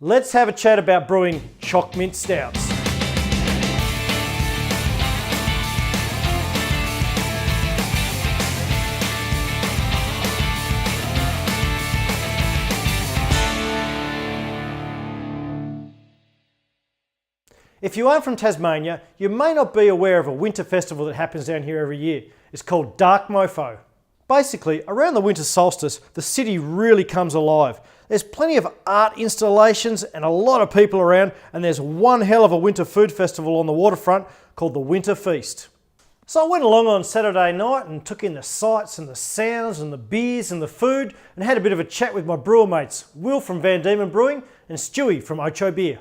Let's have a chat about brewing Choc mint stouts. If you aren't from Tasmania, you may not be aware of a winter festival that happens down here every year. It's called Dark Mofo. Basically, around the winter solstice, the city really comes alive. There's plenty of art installations and a lot of people around, and there's one hell of a winter food festival on the waterfront called the Winter Feast. So I went along on Saturday night and took in the sights and the sounds and the beers and the food and had a bit of a chat with my brewer mates, Will from Dieman Brewing and Stewie from Ocho Beer.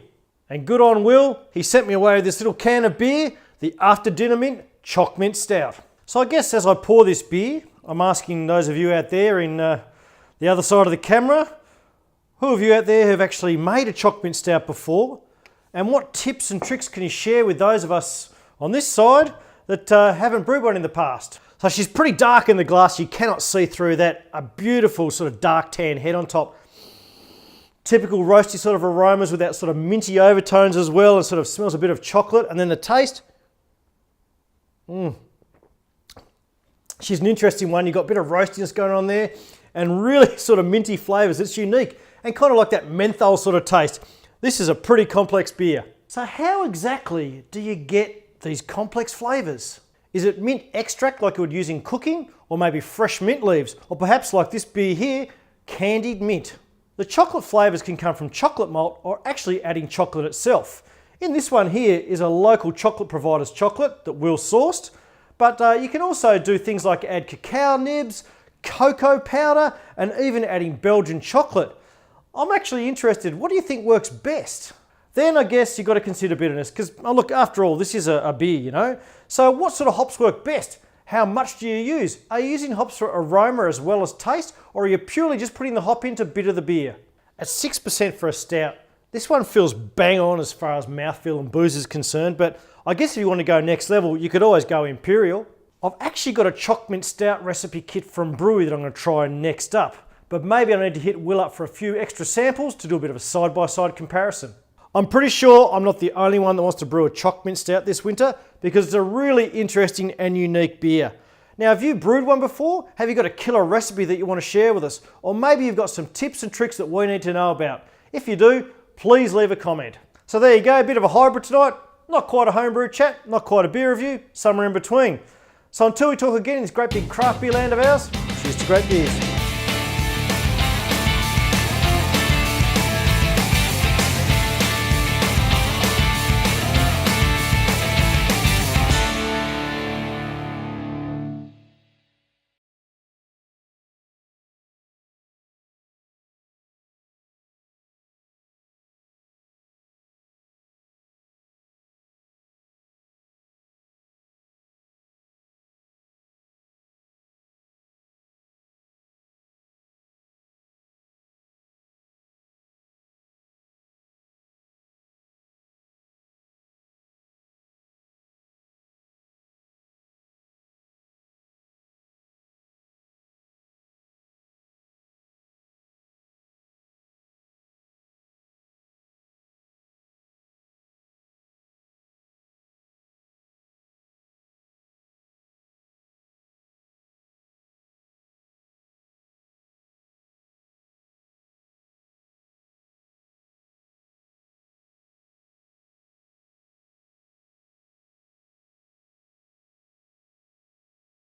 And good on Will, he sent me away with this little can of beer, the After Dinner Mint Choc Mint Stout. So I guess as I pour this beer, I'm asking those of you out there in the other side of the camera, who of you out there have actually made a Choc Mint Stout before? And what tips and tricks can you share with those of us on this side that haven't brewed one in the past? So she's pretty dark in the glass, you cannot see through that. A beautiful sort of dark tan head on top. Typical roasty sort of aromas with that sort of minty overtones as well, and sort of smells a bit of chocolate. And then the taste, she's an interesting one. You've got a bit of roastiness going on there and really sort of minty flavours. It's unique and kind of like that menthol sort of taste. This is a pretty complex beer. So how exactly do you get these complex flavours? Is it mint extract like you would use in cooking, or maybe fresh mint leaves, or perhaps like this beer here, candied mint? The chocolate flavours can come from chocolate malt or actually adding chocolate itself. In this one here is a local chocolate provider's chocolate that Will sourced, but you can also do things like add cacao nibs, cocoa powder, and even adding Belgian chocolate. I'm actually interested, what do you think works best? Then I guess you've got to consider bitterness, because look, after all, this is a beer, you know? So what sort of hops work best? How much do you use? Are you using hops for aroma as well as taste, or are you purely just putting the hop in to bitter the beer? At 6% for a stout, this one feels bang on as far as mouthfeel and booze is concerned, but I guess if you want to go next level, you could always go Imperial. I've actually got a Choc Mint Stout recipe kit from Brewery that I'm going to try next up, but maybe I need to hit Will up for a few extra samples to do a bit of a side-by-side comparison. I'm pretty sure I'm not the only one that wants to brew a Choc Mint Stout this winter, because it's a really interesting and unique beer. Now, have you brewed one before? Have you got a killer recipe that you want to share with us? Or maybe you've got some tips and tricks that we need to know about. If you do, please leave a comment. So there you go, a bit of a hybrid tonight. Not quite a homebrew chat, not quite a beer review, somewhere in between. So until we talk again in this great big craft beer land of ours, cheers to great beers.